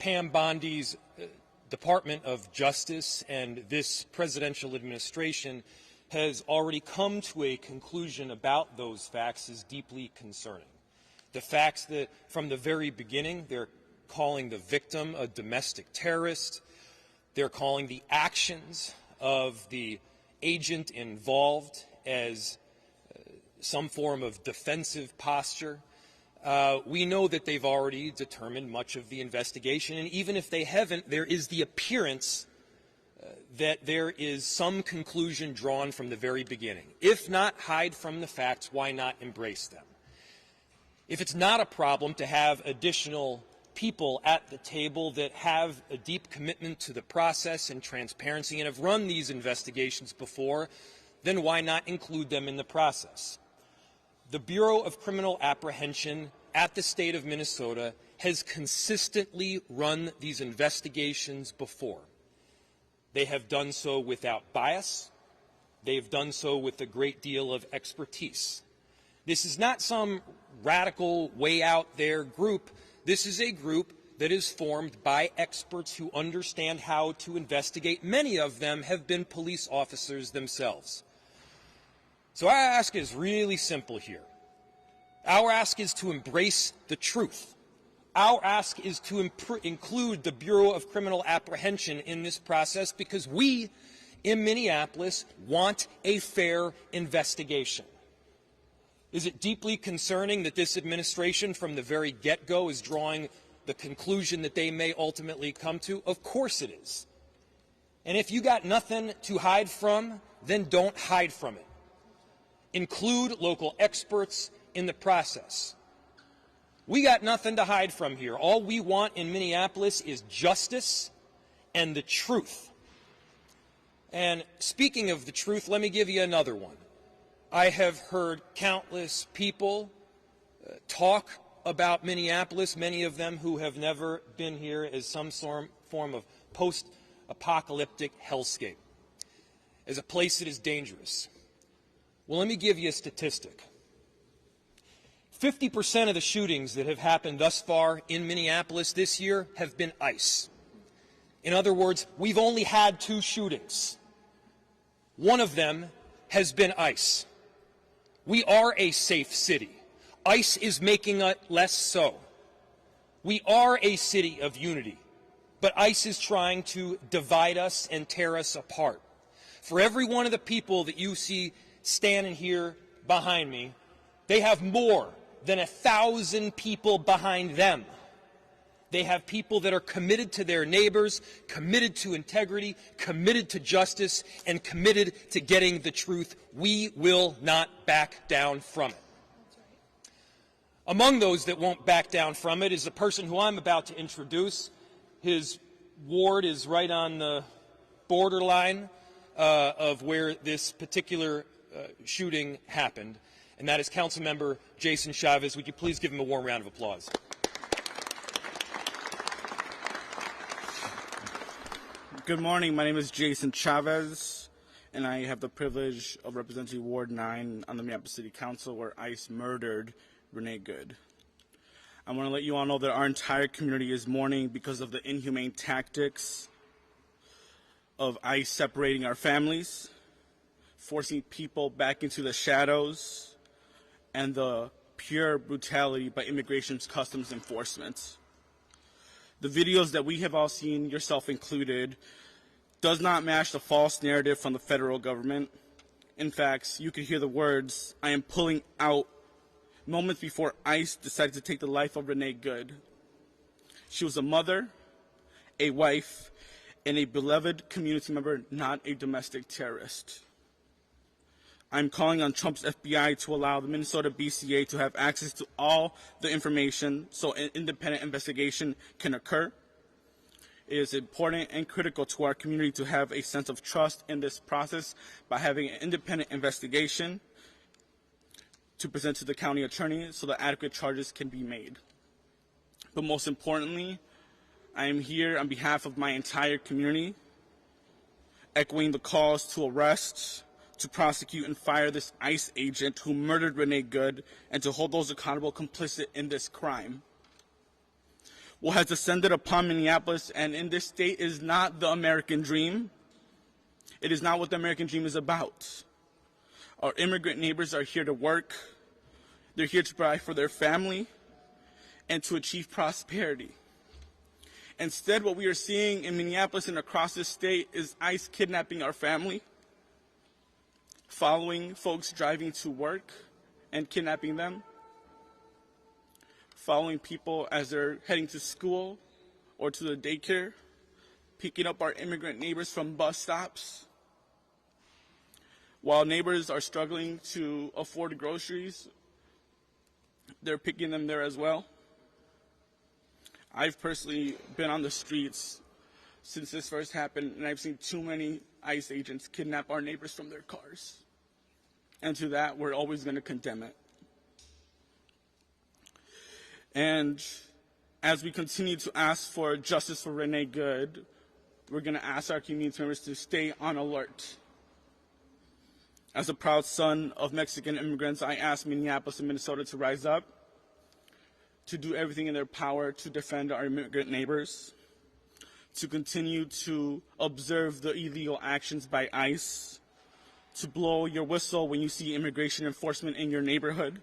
Pam Bondi's Department of Justice and this presidential administration has already come to a conclusion about those facts is deeply concerning. The facts that from the very beginning they're calling the victim a domestic terrorist, they're calling the actions of the agent involved as some form of defensive posture. We know that they've already determined much of the investigation, and even if they haven't, there is the appearance that there is some conclusion drawn from the very beginning. If not hide from the facts, why not embrace them? If it's not a problem to have additional people at the table that have a deep commitment to the process and transparency and have run these investigations before, then why not include them in the process? The Bureau of Criminal Apprehension at the state of Minnesota has consistently run these investigations before. They have done so without bias. They've done so with a great deal of expertise. This is not some radical, way out there group. This is a group that is formed by experts who understand how to investigate. Many of them have been police officers themselves. So our ask is really simple here. Our ask is to embrace the truth. Our ask is to include the Bureau of Criminal Apprehension in this process because we in Minneapolis want a fair investigation. Is it deeply concerning that this administration from the very get-go is drawing the conclusion that they may ultimately come to? Of course it is. And if you got nothing to hide from, then don't hide from it. Include local experts in the process. We got nothing to hide from here. All we want in Minneapolis is justice and the truth. And speaking of the truth, let me give you another one. I have heard countless people talk about Minneapolis, many of them who have never been here, as some form of post-apocalyptic hellscape, as a place that is dangerous. Well, let me give you a statistic. 50% of the shootings that have happened thus far in Minneapolis this year have been ICE. In other words, we've only had 2 shootings. One of them has been ICE. We are a safe city. ICE is making it less so. We are a city of unity, but ICE is trying to divide us and tear us apart. For every one of the people that you see standing here behind me, they have more than 1,000 people behind them. They have people that are committed to their neighbors, committed to integrity, committed to justice, and committed to getting the truth. We will not back down from it. Among those that won't back down from it is the person who I'm about to introduce. His ward is right on the borderline of where this particular shooting happened, and that is Councilmember Jason Chavez. Would you please give him a warm round of applause? Good morning. My name is Jason Chavez, and I have the privilege of representing Ward 9 on the Minneapolis City Council, where ICE murdered Renee Good. I want to let you all know that our entire community is mourning because of the inhumane tactics of ICE separating our families, forcing people back into the shadows, and the pure brutality by Immigration's Customs Enforcement. The videos that we have all seen, yourself included, does not match the false narrative from the federal government. In fact, you could hear the words, "I am pulling out," moments before ICE decided to take the life of Renee Good. She was a mother, a wife, and a beloved community member, not a domestic terrorist. I'm calling on Trump's FBI to allow the Minnesota BCA to have access to all the information so an independent investigation can occur. It is important and critical to our community to have a sense of trust in this process by having an independent investigation to present to the county attorney so that adequate charges can be made. But most importantly, I am here on behalf of my entire community, echoing the calls to arrest, to prosecute and fire this ICE agent who murdered Renee Good, and to hold those accountable complicit in this crime. what has descended upon Minneapolis and in this state is not the American dream. It is not what the American dream is about. Our immigrant neighbors are here to work. They're here to provide for their family and to achieve prosperity. Instead, what we are seeing in Minneapolis and across the state is ICE kidnapping our family, following folks driving to work and kidnapping them, following people as they're heading to school or to the daycare, picking up our immigrant neighbors from bus stops. While neighbors are struggling to afford groceries, they're picking them there as well. I've personally been on the streets since this first happened, and I've seen too many ICE agents kidnap our neighbors from their cars. And to that, we're always going to condemn it. And as we continue to ask for justice for Renee Good, we're going to ask our community members to stay on alert. As a proud son of Mexican immigrants, I ask Minneapolis and Minnesota to rise up, to do everything in their power to defend our immigrant neighbors, to continue to observe the illegal actions by ICE, to blow your whistle when you see immigration enforcement in your neighborhood,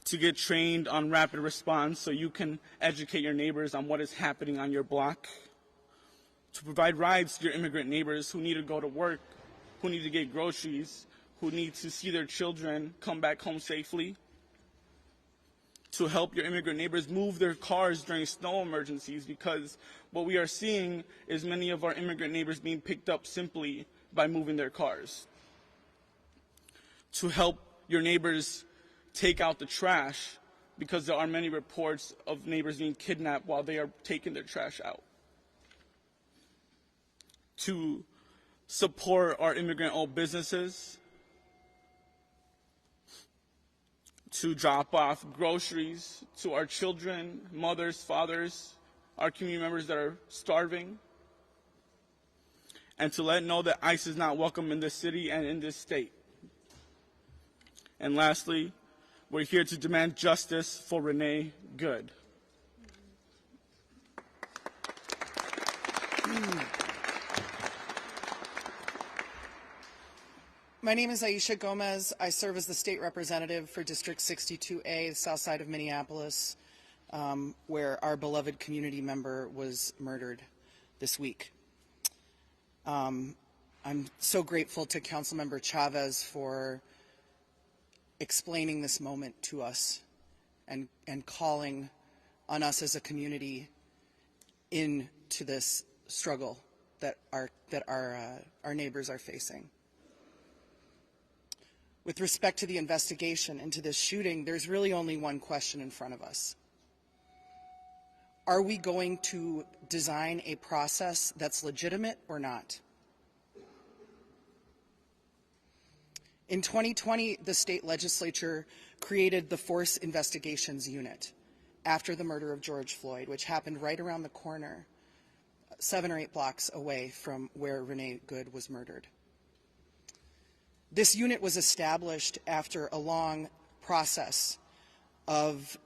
to get trained on rapid response so you can educate your neighbors on what is happening on your block, to provide rides to your immigrant neighbors who need to go to work, who need to get groceries, who need to see their children come back home safely, to help your immigrant neighbors move their cars during snow emergencies, because what we are seeing is many of our immigrant neighbors being picked up simply by moving their cars. To help your neighbors take out the trash, because there are many reports of neighbors being kidnapped while they are taking their trash out. To support our immigrant-owned businesses, to drop off groceries to our children, mothers, fathers, our community members that are starving, and to let know that ICE is not welcome in this city and in this state. And lastly, we're here to demand justice for Renee Good. My name is Aisha Gomez. I serve as the state representative for District 62A, the south side of Minneapolis, where our beloved community member was murdered this week. I'm so grateful to Councilmember Chavez for explaining this moment to us and calling on us as a community into this struggle that our neighbors are facing. With respect to the investigation into this shooting, there's really only one question in front of us. Are we going to design a process that's legitimate or not? In 2020, the state legislature created the Force Investigations Unit after the murder of George Floyd, which happened right around the corner, 7 or 8 blocks away from where Renee Good was murdered. This unit was established after a long process of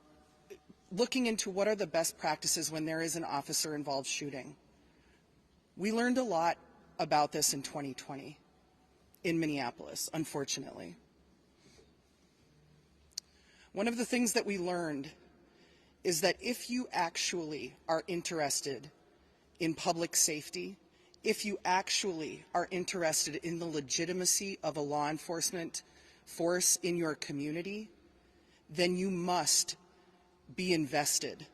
looking into what are the best practices when there is an officer-involved shooting. We learned a lot about this in 2020 in Minneapolis, unfortunately. One of the things that we learned is that if you actually are interested in public safety, if you actually are interested in the legitimacy of a law enforcement force in your community, then you must be invested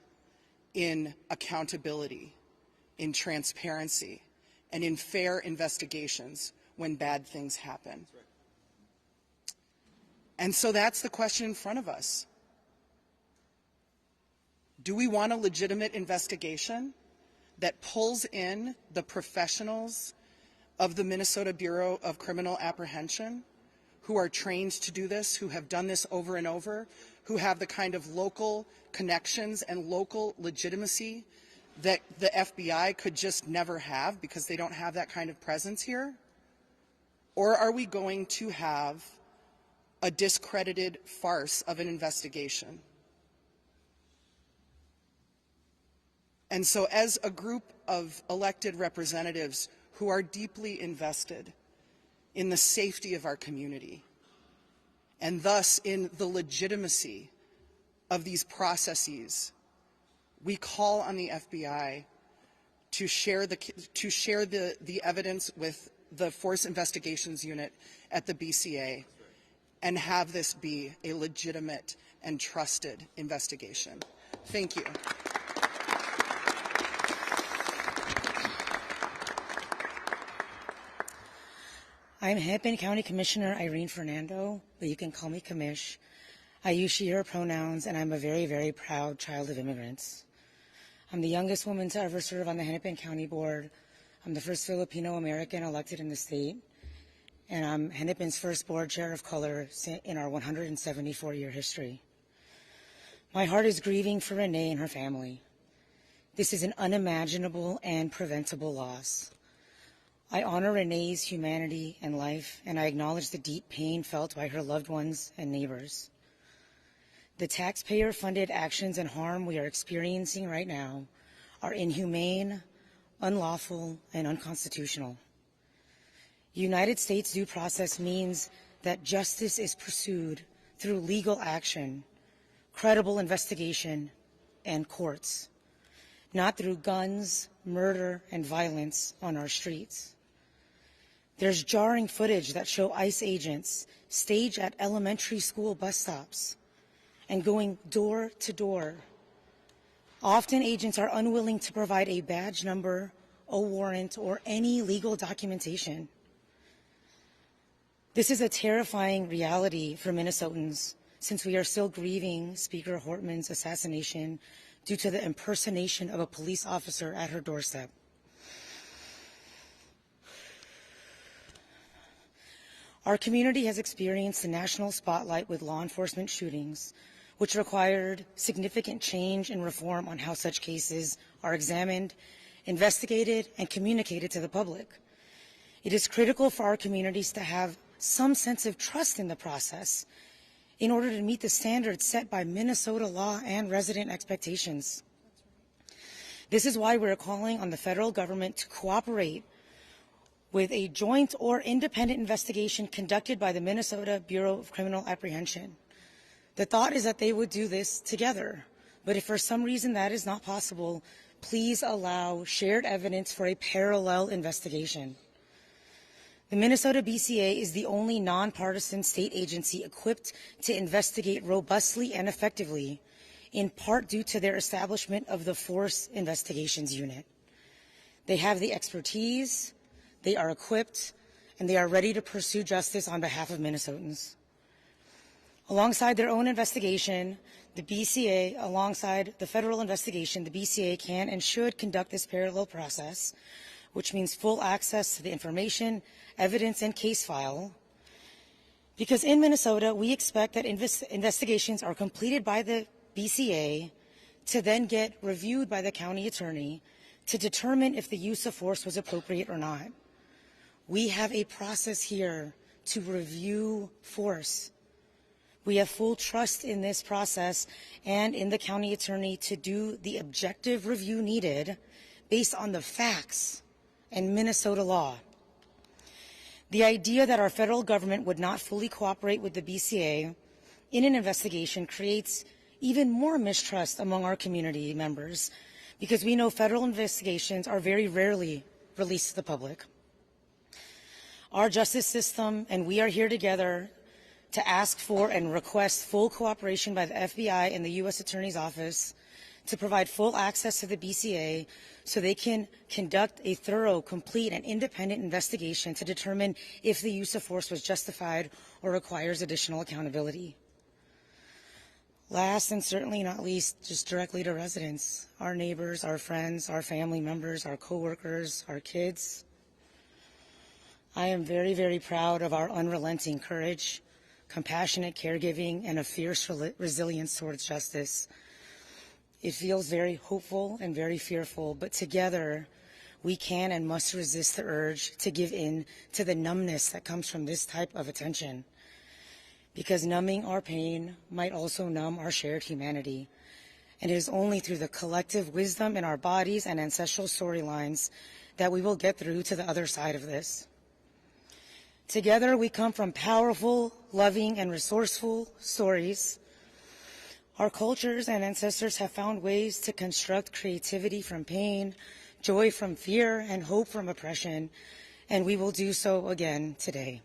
in accountability, in transparency, and in fair investigations when bad things happen. And so that's the question in front of us. Do we want a legitimate investigation that pulls in the professionals of the Minnesota Bureau of Criminal Apprehension who are trained to do this, who have done this over and over, who have the kind of local connections and local legitimacy that the FBI could just never have because they don't have that kind of presence here? Or are we going to have a discredited farce of an investigation? And so as a group of elected representatives who are deeply invested in the safety of our community, and thus in the legitimacy of these processes, we call on the FBI to share the evidence with the Force Investigations Unit at the BCA and have this be a legitimate and trusted investigation. Thank you. I'm Hennepin County Commissioner Irene Fernando, but you can call me Commish. I use she, her pronouns, and I'm a very, very proud child of immigrants. I'm the youngest woman to ever serve on the Hennepin County Board. I'm the first Filipino American elected in the state, and I'm Hennepin's first board chair of color in our 174-year history. My heart is grieving for Renee and her family. This is an unimaginable and preventable loss. I honor Renee's humanity and life, and I acknowledge the deep pain felt by her loved ones and neighbors. The taxpayer-funded actions and harm we are experiencing right now are inhumane, unlawful, and unconstitutional. United States due process means that justice is pursued through legal action, credible investigation, and courts, not through guns, murder, and violence on our streets. There's jarring footage that show ICE agents stage at elementary school bus stops and going door to door. Often agents are unwilling to provide a badge number, a warrant, or any legal documentation. This is a terrifying reality for Minnesotans since we are still grieving Speaker Hortman's assassination due to the impersonation of a police officer at her doorstep. Our community has experienced the national spotlight with law enforcement shootings, which required significant change and reform on how such cases are examined, investigated, and communicated to the public. It is critical for our communities to have some sense of trust in the process in order to meet the standards set by Minnesota law and resident expectations. This is why we're calling on the federal government to cooperate with a joint or independent investigation conducted by the Minnesota Bureau of Criminal Apprehension. The thought is that they would do this together, but if for some reason that is not possible, please allow shared evidence for a parallel investigation. The Minnesota BCA is the only nonpartisan state agency equipped to investigate robustly and effectively, in part due to their establishment of the Force Investigations Unit. They have the expertise, they are equipped, and they are ready to pursue justice on behalf of Minnesotans. Alongside their own investigation, the BCA, alongside the federal investigation, the BCA can and should conduct this parallel process, which means full access to the information, evidence, and case file. Because in Minnesota, we expect that investigations are completed by the BCA to then get reviewed by the county attorney to determine if the use of force was appropriate or not. We have a process here to review force. We have full trust in this process and in the county attorney to do the objective review needed based on the facts and Minnesota law. The idea that our federal government would not fully cooperate with the BCA in an investigation creates even more mistrust among our community members because we know federal investigations are very rarely released to the public. Our justice system and we are here together to ask for and request full cooperation by the FBI and the U.S. Attorney's Office to provide full access to the BCA so they can conduct a thorough, complete, and independent investigation to determine if the use of force was justified or requires additional accountability. Last and certainly not least, just directly to residents, our neighbors, our friends, our family members, our coworkers, our kids. I am very, very proud of our unrelenting courage, compassionate caregiving, and a fierce resilience towards justice. It feels very hopeful and very fearful, but together we can and must resist the urge to give in to the numbness that comes from this type of attention. Because numbing our pain might also numb our shared humanity. and it is only through the collective wisdom in our bodies and ancestral storylines that we will get through to the other side of this. Together, we come from powerful, loving, and resourceful stories. Our cultures and ancestors have found ways to construct creativity from pain, joy from fear, and hope from oppression, and we will do so again today.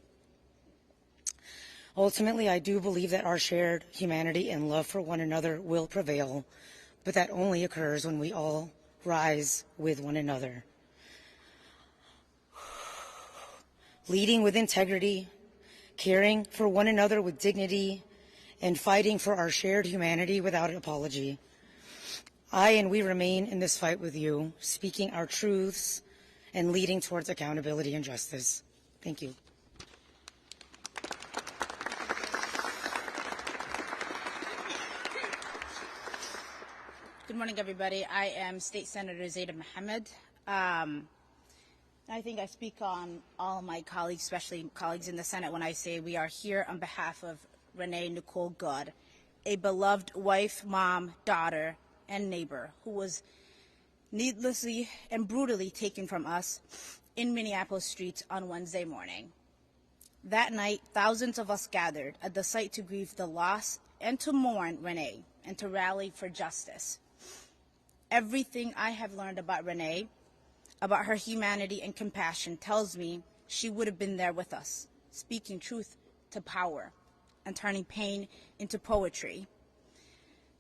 Ultimately, I do believe that our shared humanity and love for one another will prevail, but that only occurs when we all rise with one another. Leading with integrity, caring for one another with dignity, and fighting for our shared humanity without apology. I and we remain in this fight with you, speaking our truths and leading towards accountability and justice. Thank you. Good morning, everybody. I am State Senator Zaida Mohammed. I think I speak on all my colleagues, especially colleagues in the Senate, when I say we are here on behalf of Renee Nicole Good, a beloved wife, mom, daughter, and neighbor who was needlessly and brutally taken from us in Minneapolis streets on Wednesday morning. That night, thousands of us gathered at the site to grieve the loss and to mourn Renee and to rally for justice. Everything I have learned about Renee, about her humanity and compassion, tells me she would have been there with us, speaking truth to power and turning pain into poetry.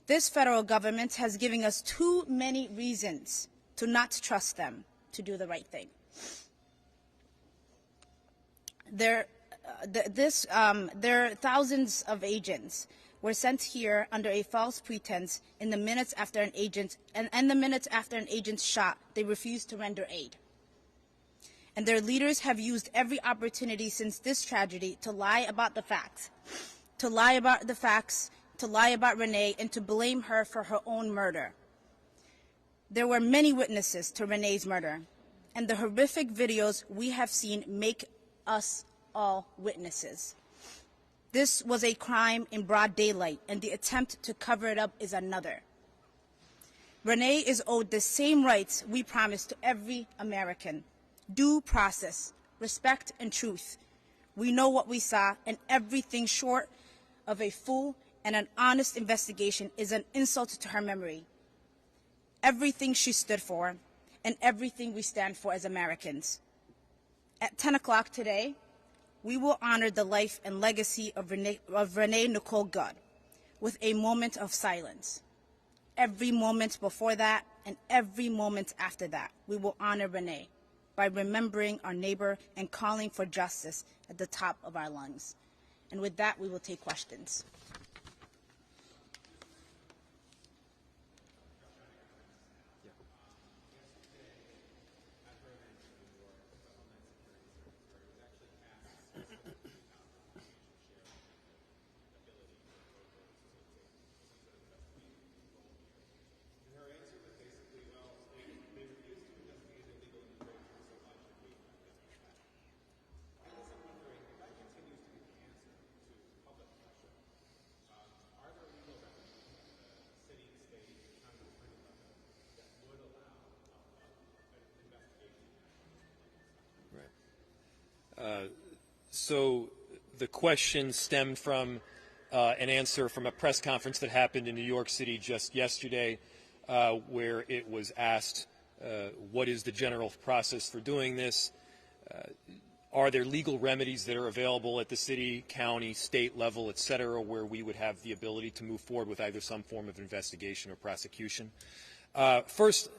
This federal government has given us too many reasons to not trust them to do the right thing. Their thousands of agents were sent here under a false pretense in the minutes after an agent, and the minutes after an agent's shot, they refused to render aid. And their leaders have used every opportunity since this tragedy to lie about the facts, to lie about Renee, and to blame her for her own murder. There were many witnesses to Renee's murder, and the horrific videos we have seen make us all witnesses. This was a crime in broad daylight, and the attempt to cover it up is another. Renee is owed the same rights we promised to every American: due process, respect, and truth. We know what we saw, and everything short of a full and an honest investigation is an insult to her memory. Everything she stood for, and everything we stand for as Americans. At 10 o'clock today, we will honor the life and legacy of Renee Nicole Good with a moment of silence. Every moment before that and every moment after that, we will honor Renee by remembering our neighbor and calling for justice at the top of our lungs. And with that, we will take questions. So the question stemmed from an answer from a press conference that happened in New York City just yesterday, where it was asked, what is the general process for doing this? Are there legal remedies that are available at the city, county, state level, et cetera, where we would have the ability to move forward with either some form of investigation or prosecution? First,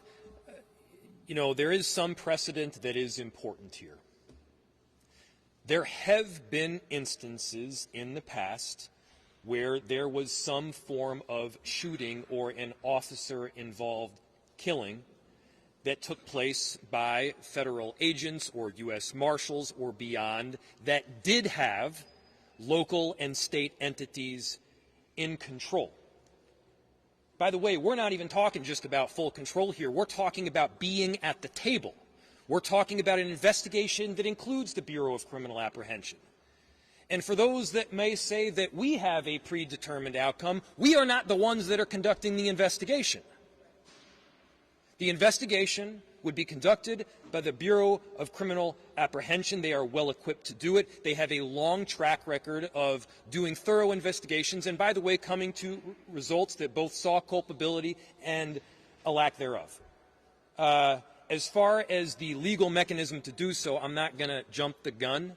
there is some precedent that is important here. There have been instances in the past where there was some form of shooting or an officer-involved killing that took place by federal agents or U.S. Marshals or beyond that did have local and state entities in control. By the way, we're not even talking just about full control here. We're talking about being at the table. We're talking about an investigation that includes the Bureau of Criminal Apprehension. And for those that may say that we have a predetermined outcome, we are not the ones that are conducting the investigation. The investigation would be conducted by the Bureau of Criminal Apprehension. They are well equipped to do it. They have a long track record of doing thorough investigations and, by the way, coming to results that both saw culpability and a lack thereof. As far as the legal mechanism to do so, I'm not going to jump the gun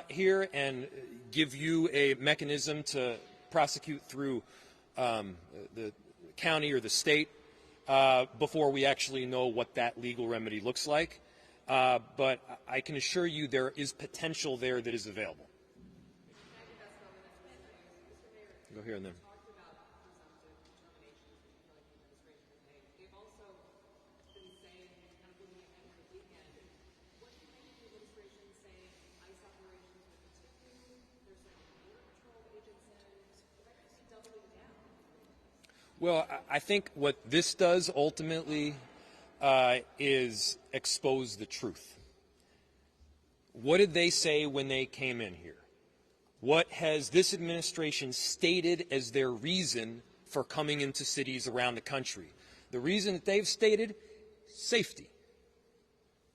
here and give you a mechanism to prosecute through the county or the state before we actually know what that legal remedy looks like. But I can assure you there is potential there that is available. Go here and then. Well, I think what this does ultimately is expose the truth. What did they say when they came in here? What has this administration stated as their reason for coming into cities around the country? The reason that they've stated, safety,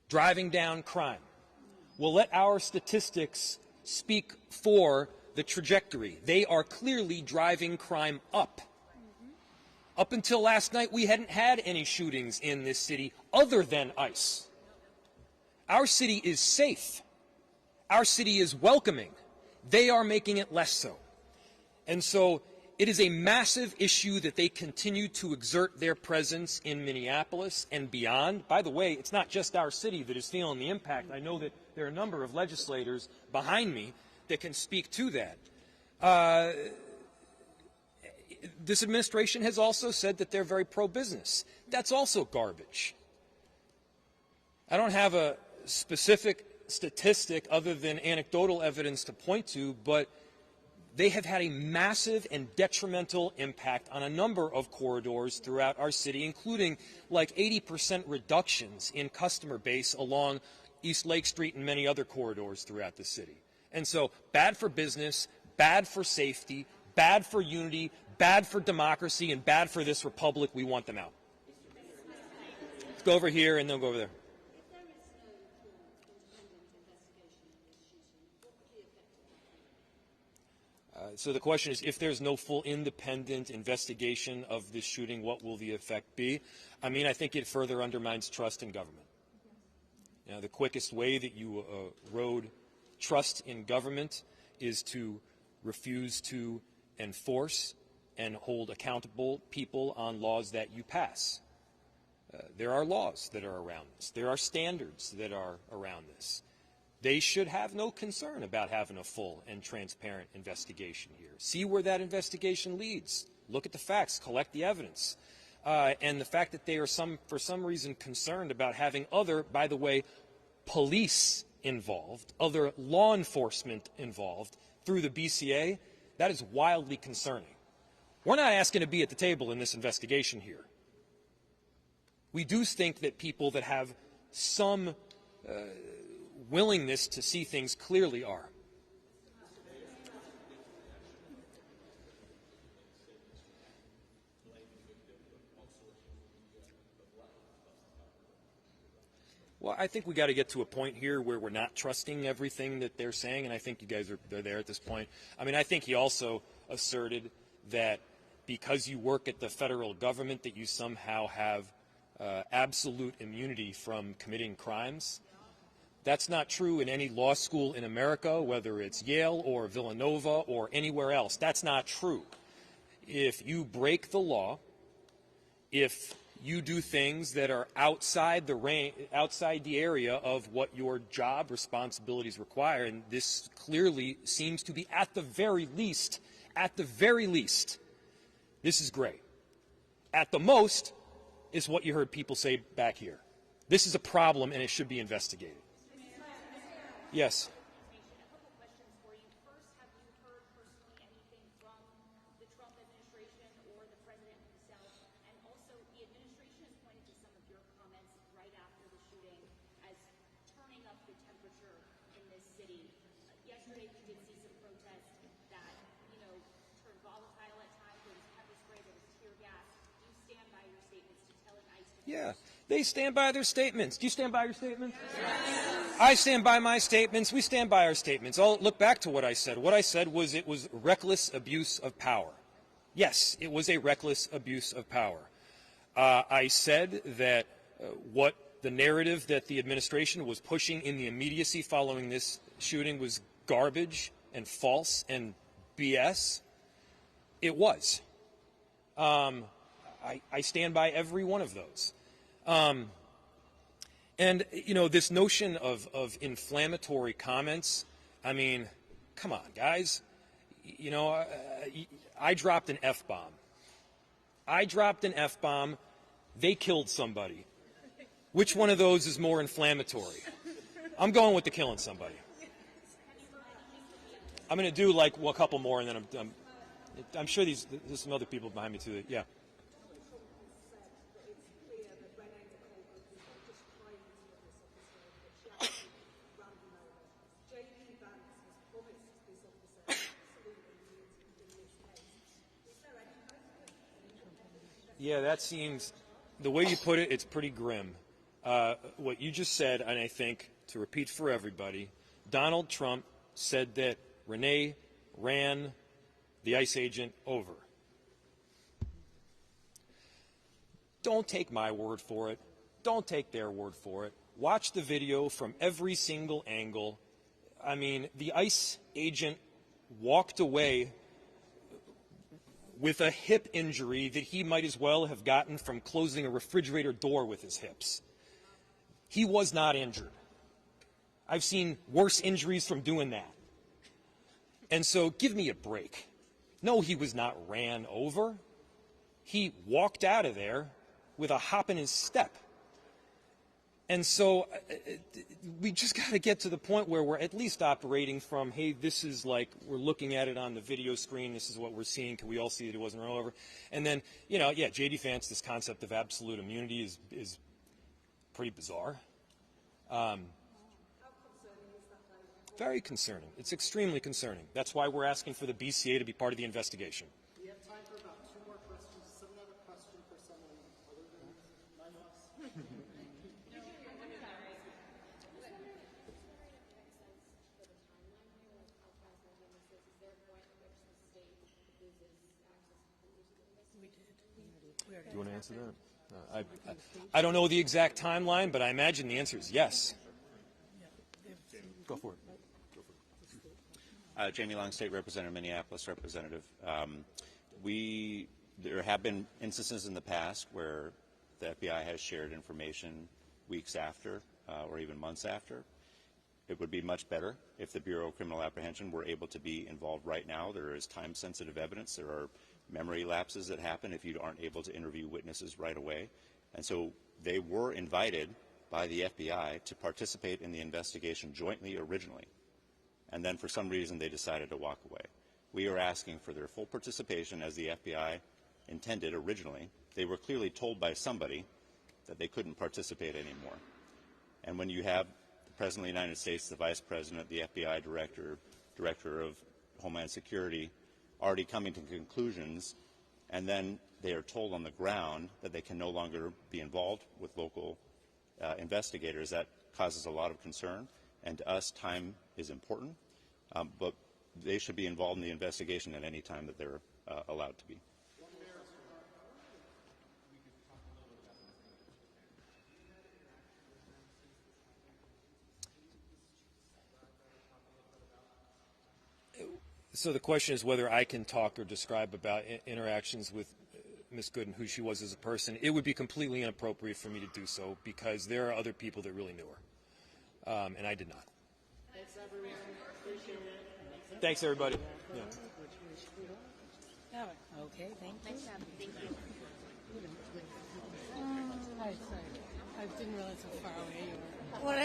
driving down crime. Well, let our statistics speak for the trajectory. They are clearly driving crime up. Up until last night, we hadn't had any shootings in this city other than ICE. Our city is safe. Our city is welcoming. They are making it less so. And so it is a massive issue that they continue to exert their presence in Minneapolis and beyond. By the way, it's not just our city that is feeling the impact. I know that there are a number of legislators behind me that can speak to that. This administration has also said that they're very pro-business. That's also garbage. I don't have a specific statistic other than anecdotal evidence to point to, but they have had a massive and detrimental impact on a number of corridors throughout our city, including like 80% reductions in customer base along East Lake Street and many other corridors throughout the city. And so bad for business, bad for safety, bad for unity, bad for democracy, and bad for this republic. We want them out. Let's go over here and then go over there. So the question is, if there's no full independent investigation of this shooting, what will the effect be? I mean, I think it further undermines trust in government. Now, the quickest way that you erode trust in government is to refuse to enforce and hold accountable people on laws that you pass. There are laws that are around this. There are standards that are around this. They should have no concern about having a full and transparent investigation here. See where that investigation leads. Look at the facts. Collect the evidence. And the fact that they are for some reason concerned about having other, by the way, police involved, other law enforcement involved through the BCA, that is wildly concerning. We're not asking to be at the table in this investigation here. We do think that people that have some willingness to see things clearly are. Well, I think we got to get to a point here where we're not trusting everything that they're saying, and I think you guys are there at this point. I mean, I think he also asserted that because you work at the federal government that you somehow have absolute immunity from committing crimes. That's not true in any law school in America, whether it's Yale or Villanova or anywhere else. That's not true. If you break the law, if you do things that are outside the area of what your job responsibilities require, and this clearly seems to be at the very least, this is great. At the most is what you heard people say back here. This is a problem and it should be investigated. Yes. A couple questions for you. First, have you heard personally anything from the Trump administration or the president himself? And also, the administration has pointed to some of your comments right after the shooting as turning up the temperature in this city. yesterday we did see some protests that, turned volatile at times. There was pepper spray, there was tear gas. Do you stand by your statements to tell ICE to... Yeah, they stand by their statements. Do you stand by your statements? Yes. I stand by my statements. We stand by our statements. I'll look back to what I said. What I said was it was reckless abuse of power. Yes, it was a reckless abuse of power. I said that what the narrative that the administration was pushing in the immediacy following this shooting was garbage and false and BS. It was. I stand by every one of those. And, this notion of inflammatory comments, I mean, come on, guys. I dropped an F-bomb. They killed somebody. Which one of those is more inflammatory? I'm going with the killing somebody. I'm going to do like a couple more, and then I'm sure there's some other people behind me too. Yeah. Yeah, that seems, the way you put it, it's pretty grim. What you just said, and I think, to repeat for everybody, Donald Trump said that Renee ran the ICE agent over. Don't take my word for it. Don't take their word for it. Watch the video from every single angle. I mean, the ICE agent walked away with a hip injury that he might as well have gotten from closing a refrigerator door with his hips. He was not injured. I've seen worse injuries from doing that. And so give me a break. No, he was not ran over. He walked out of there with a hop in his step. And so we just got to get to the point where we're at least operating from, hey, this is like, we're looking at it on the video screen, this is what we're seeing, can we all see that it wasn't run over? And then, J.D. Vance, this concept of absolute immunity is pretty bizarre. Very concerning. It's extremely concerning. That's why we're asking for the BCA to be part of the investigation. We have time for about 2 more questions. Does someone have a question for someone other than my boss? Do you want to answer that? I don't know the exact timeline, but I imagine the answer is yes. Go for it. Jamie Long, State Representative, Minneapolis Representative. There have been instances in the past where the FBI has shared information weeks after or even months after. It would be much better if the Bureau of Criminal Apprehension were able to be involved right now. There is time-sensitive evidence. There are memory lapses that happen if you aren't able to interview witnesses right away. And so they were invited by the FBI to participate in the investigation jointly originally. And then for some reason they decided to walk away. We are asking for their full participation as the FBI intended originally. They were clearly told by somebody that they couldn't participate anymore. And when you have the President of the United States, the Vice President, the FBI Director of Homeland Security already coming to conclusions, and then they are told on the ground that they can no longer be involved with local investigators, that causes a lot of concern. And to us, time is important, but they should be involved in the investigation at any time that they're allowed to be. So the question is whether I can talk or describe about interactions with Ms. Good and who she was as a person. It would be completely inappropriate for me to do so because there are other people that really knew her, and I did not. Thanks, everyone. Appreciate it. Thanks, everybody. Yeah. Okay, thank you. Nice job. Thank you. Hi, sorry. I didn't realize how far away you were. What